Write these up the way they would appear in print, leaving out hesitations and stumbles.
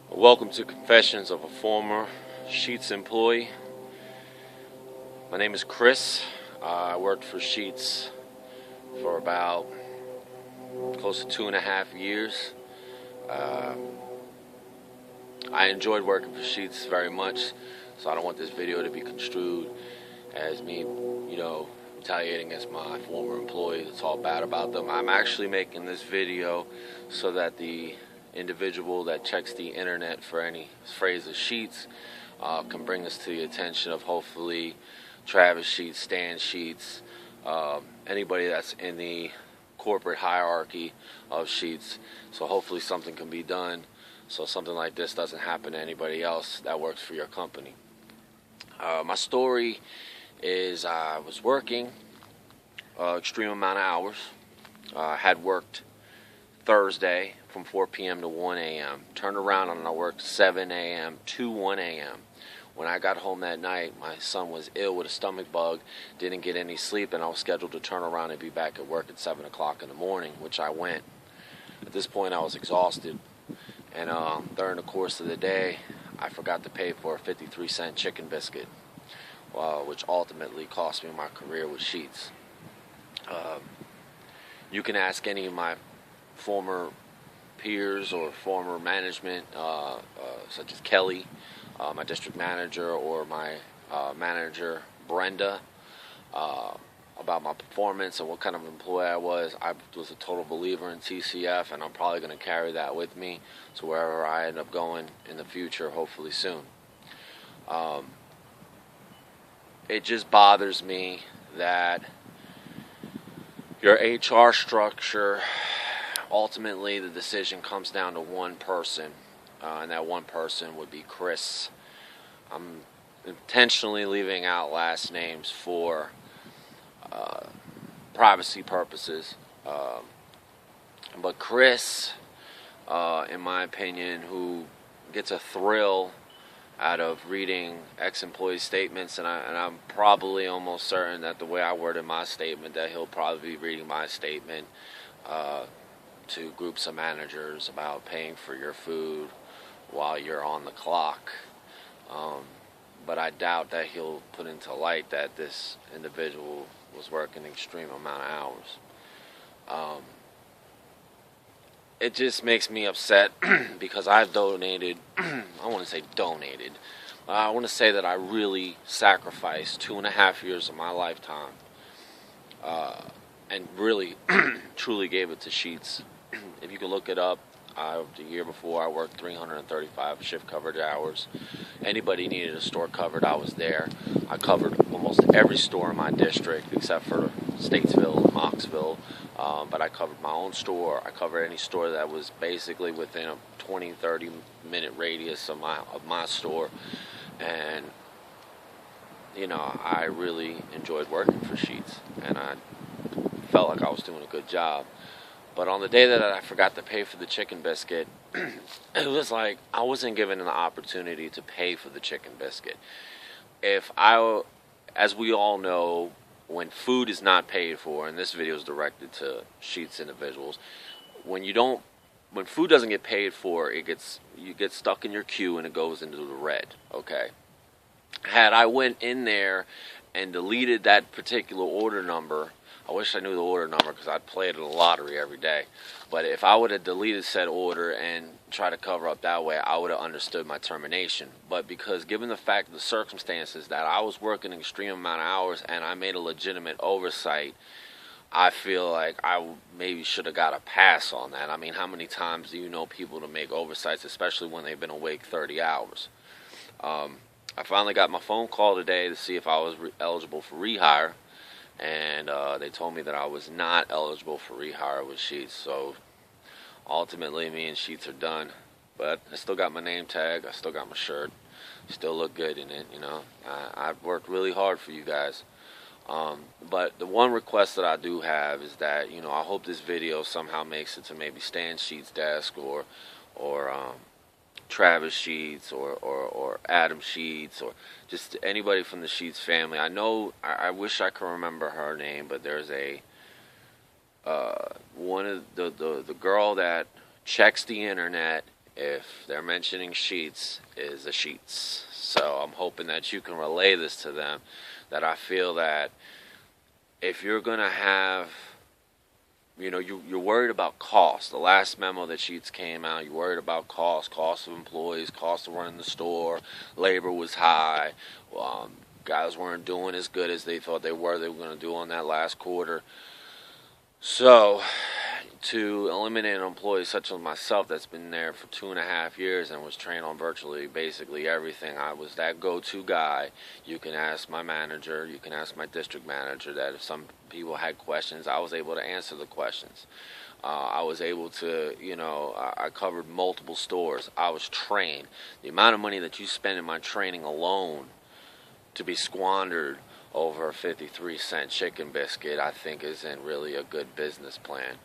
Welcome to Confessions of a Former Sheetz Employee. My name is Chris. I worked for Sheetz for about close to 2.5 years. I enjoyed working for Sheetz very much, so I don't want this video to be construed as me, retaliating against my former employees. It's all bad about them. I'm actually making this video so that the individual that checks the internet for any phrase of Sheetz can bring this to the attention of hopefully Travis Sheetz, Stan Sheetz, anybody that's in the corporate hierarchy of Sheetz. So hopefully something can be done so something like this doesn't happen to anybody else that works for your company. My story is I was working extreme amount of hours. Had worked Thursday from 4 p.m. to 1 a.m. Turned around and I worked 7 a.m. to 1 a.m. When I got home that night, my son was ill with a stomach bug, didn't get any sleep, and I was scheduled to turn around and be back at work at 7 o'clock in the morning, which I went. At this point, I was exhausted, and during the course of the day, I forgot to pay for a 53-cent chicken biscuit, which ultimately cost me my career with Sheetz. You can ask any of my former peers or former management, such as Kelly, my district manager, or my manager, Brenda, about my performance and what kind of employee I was. I was a total believer in TCF, and I'm probably going to carry that with me to wherever I end up going in the future, hopefully soon. It just bothers me that your HR structure, ultimately the decision comes down to one person, and that one person would be Chris. I'm intentionally leaving out last names for privacy purposes, but Chris, in my opinion, who gets a thrill out of reading ex-employee statements, and I'm probably almost certain that the way I worded my statement, that he'll probably be reading my statement to groups of managers about paying for your food while you're on the clock. But I doubt that he'll put into light that this individual was working an extreme amount of hours. It just makes me upset because I've donated, I want to say donated, I want to say that I really sacrificed 2.5 years of my lifetime and really truly gave it to Sheetz. If you can look it up, the year before I worked 335 shift covered hours. Anybody needed a store covered, I was there. I covered almost every store in my district except for Statesville and Moxville. But I covered my own store. I covered any store that was basically within a 20-30 minute radius of my store. And I really enjoyed working for Sheetz, and I felt like I was doing a good job. But on the day that I forgot to pay for the chicken biscuit, it was like I wasn't given an opportunity to pay for the chicken biscuit. As we all know, when food is not paid for, and this video is directed to Sheetz individuals, when food doesn't get paid for, you get stuck in your queue and it goes into the red. Okay. Had I went in there and deleted that particular order number, I wish I knew the order number because I'd play it in the lottery every day. But if I would have deleted said order and tried to cover up that way, I would have understood my termination. But because given the fact of the circumstances that I was working an extreme amount of hours and I made a legitimate oversight, I feel like I maybe should have got a pass on that. I mean, how many times do you know people to make oversights, especially when they've been awake 30 hours? I finally got my phone call today to see if I was eligible for rehire. And they told me that I was not eligible for rehire with Sheetz. So ultimately, me and Sheetz are done. But I still got my name tag. I still got my shirt. Still look good in it, I've worked really hard for you guys. But the one request that I do have is that, I hope this video somehow makes it to maybe Stan Sheetz' desk or Travis Sheetz or Adam Sheetz or just anybody from the Sheetz family. I wish I could remember her name, but there's one of the girl that checks the internet if they're mentioning Sheetz, is a Sheetz. So I'm hoping that you can relay this to them, that I feel that if you're going to have, you're worried about cost. The last memo that Sheetz came out, you're worried about cost of employees, cost of running the store, labor was high, guys weren't doing as good as they thought they were going to do on that last quarter. So, to eliminate an employee such as myself that's been there for 2.5 years and was trained on virtually basically everything, I was that go-to guy. You can ask my manager, you can ask my district manager, that if some people had questions, I was able to answer the questions. I was able to, I covered multiple stores. I was trained. The amount of money that you spend in my training alone to be squandered over a 53-cent chicken biscuit, I think isn't really a good business plan.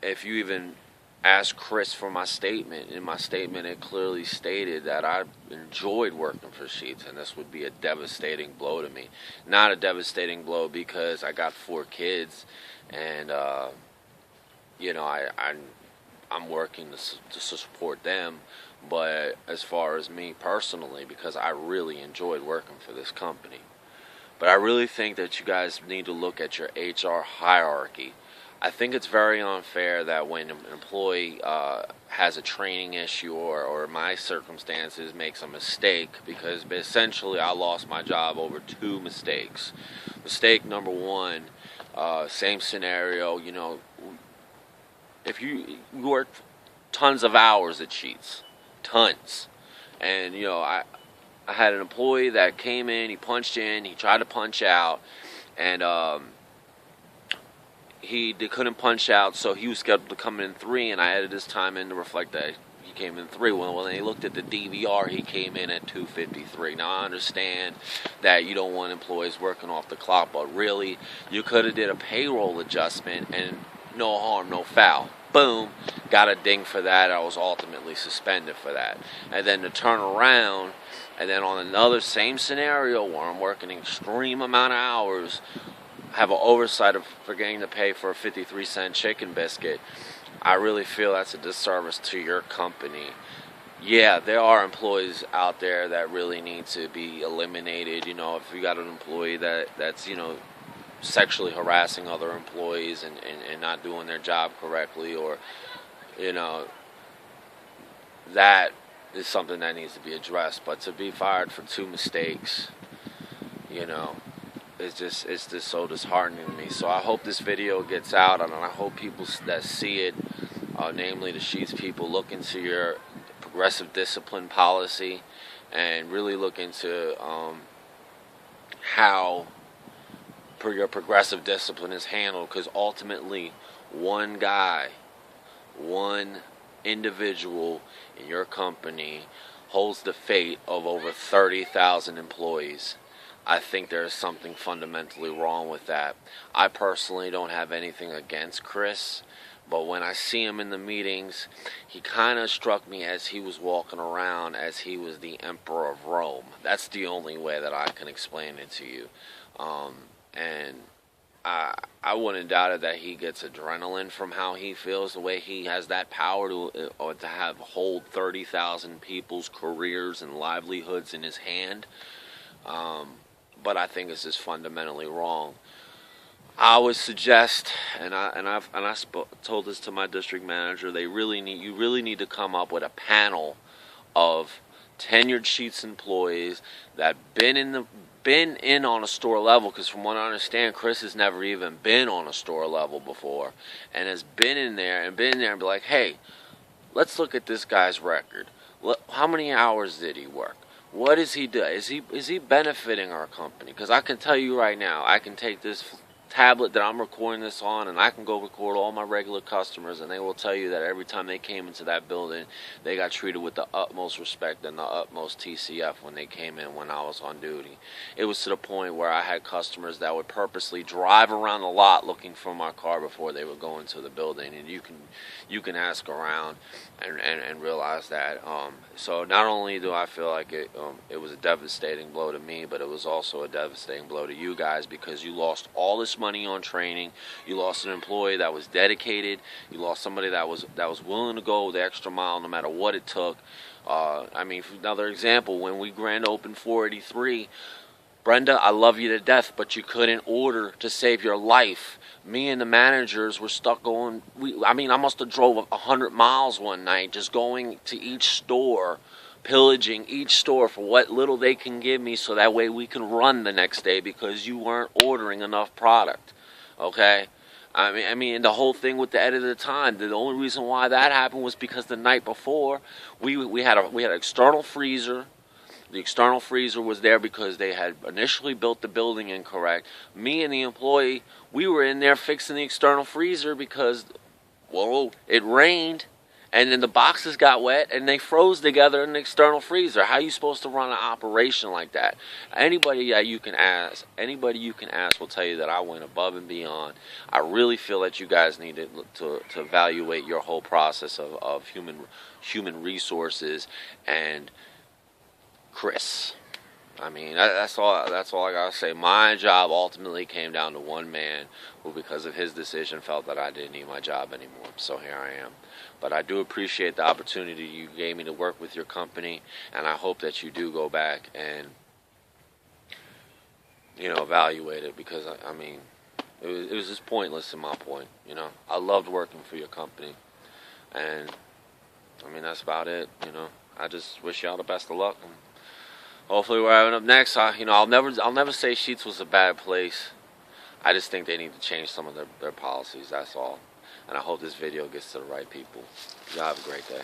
If you even ask Chris for my statement, in my statement it clearly stated that I enjoyed working for Sheetz, and this would be a devastating blow to me. Not a devastating blow because I got 4 kids, and I'm working to support them. But as far as me personally, because I really enjoyed working for this company. But I really think that you guys need to look at your HR hierarchy. I think it's very unfair that when an employee has a training issue or my circumstances makes a mistake, because essentially I lost my job over 2 mistakes. Mistake number 1, same scenario, if you worked tons of hours at Sheetz, tons, and I had an employee that came in, he punched in, he tried to punch out, and he couldn't punch out, so he was scheduled to come in 3, and I added his time in to reflect that he came in 3. Well, when he looked at the DVR, he came in at 2:53. Now, I understand that you don't want employees working off the clock, but really, you could have did a payroll adjustment, and no harm, no foul. Boom, got a ding for that. I was ultimately suspended for that. And then to turn around, and then on another same scenario where I'm working an extreme amount of hours, have an oversight of forgetting to pay for a 53-cent chicken biscuit, I really feel that's a disservice to your company. Yeah, there are employees out there that really need to be eliminated. If you got an employee that's sexually harassing other employees and not doing their job correctly, or that is something that needs to be addressed. But to be fired for 2 mistakes, it's just so disheartening to me. So I hope this video gets out, and I hope people that see it, namely the Sheetz people, look into your progressive discipline policy and really look into how your progressive discipline is handled, because ultimately one guy, one individual in your company holds the fate of over 30,000 employees. I think there is something fundamentally wrong with that. I personally don't have anything against Chris, but when I see him in the meetings, he kind of struck me as he was walking around as he was the Emperor of Rome. That's the only way that I can explain it to you. And I wouldn't doubt it that he gets adrenaline from how he feels, the way he has that power to hold 30,000 people's careers and livelihoods in his hand. But I think it's just fundamentally wrong. I would suggest, and I told this to my district manager, you really need to come up with a panel of tenured Sheetz employees that been in on a store level, because from what I understand, Chris has never even been on a store level before, and has been in there and be like, hey, let's look at this guy's record. How many hours did he work? What does he do? Is he benefiting our company? Because I can tell you right now, I can take this tablet that I'm recording this on, and I can go record all my regular customers, and they will tell you that every time they came into that building, they got treated with the utmost respect and the utmost TCF when they came in when I was on duty. It was to the point where I had customers that would purposely drive around the lot looking for my car before they would go into the building, and you can ask around and realize that. So not only do I feel like it was a devastating blow to me, but it was also a devastating blow to you guys, because you lost all this much money on training. You lost an employee that was dedicated. You lost somebody that was willing to go the extra mile no matter what it took. I mean, for another example, when we grand opened 483, Brenda, I love you to death, but you couldn't order to save your life. Me and the managers were stuck going. I must have drove 100 miles one night just going to each store, pillaging each store for what little they can give me, so that way we can run the next day because you weren't ordering enough product. Okay. I mean, the whole thing with the edit of the time. The only reason why that happened was because the night before we had an external freezer. The external freezer was there because they had initially built the building incorrect. Me and the employee, we were in there fixing the external freezer because, well, it rained, and then the boxes got wet, and they froze together in the external freezer. How are you supposed to run an operation like that? Anybody that you can ask will tell you that I went above and beyond. I really feel that you guys need to evaluate your whole process of human resources and Chris. I mean, that's all I gotta say. My job ultimately came down to one man who, because of his decision, felt that I didn't need my job anymore. So here I am. But I do appreciate the opportunity you gave me to work with your company, and I hope that you do go back and, evaluate it, because I mean, it was just pointless in my point. I loved working for your company, and I mean, that's about it. I just wish y'all the best of luck. And hopefully we're having up next. I'll never say Sheetz was a bad place. I just think they need to change some of their policies, that's all. And I hope this video gets to the right people. Y'all have a great day.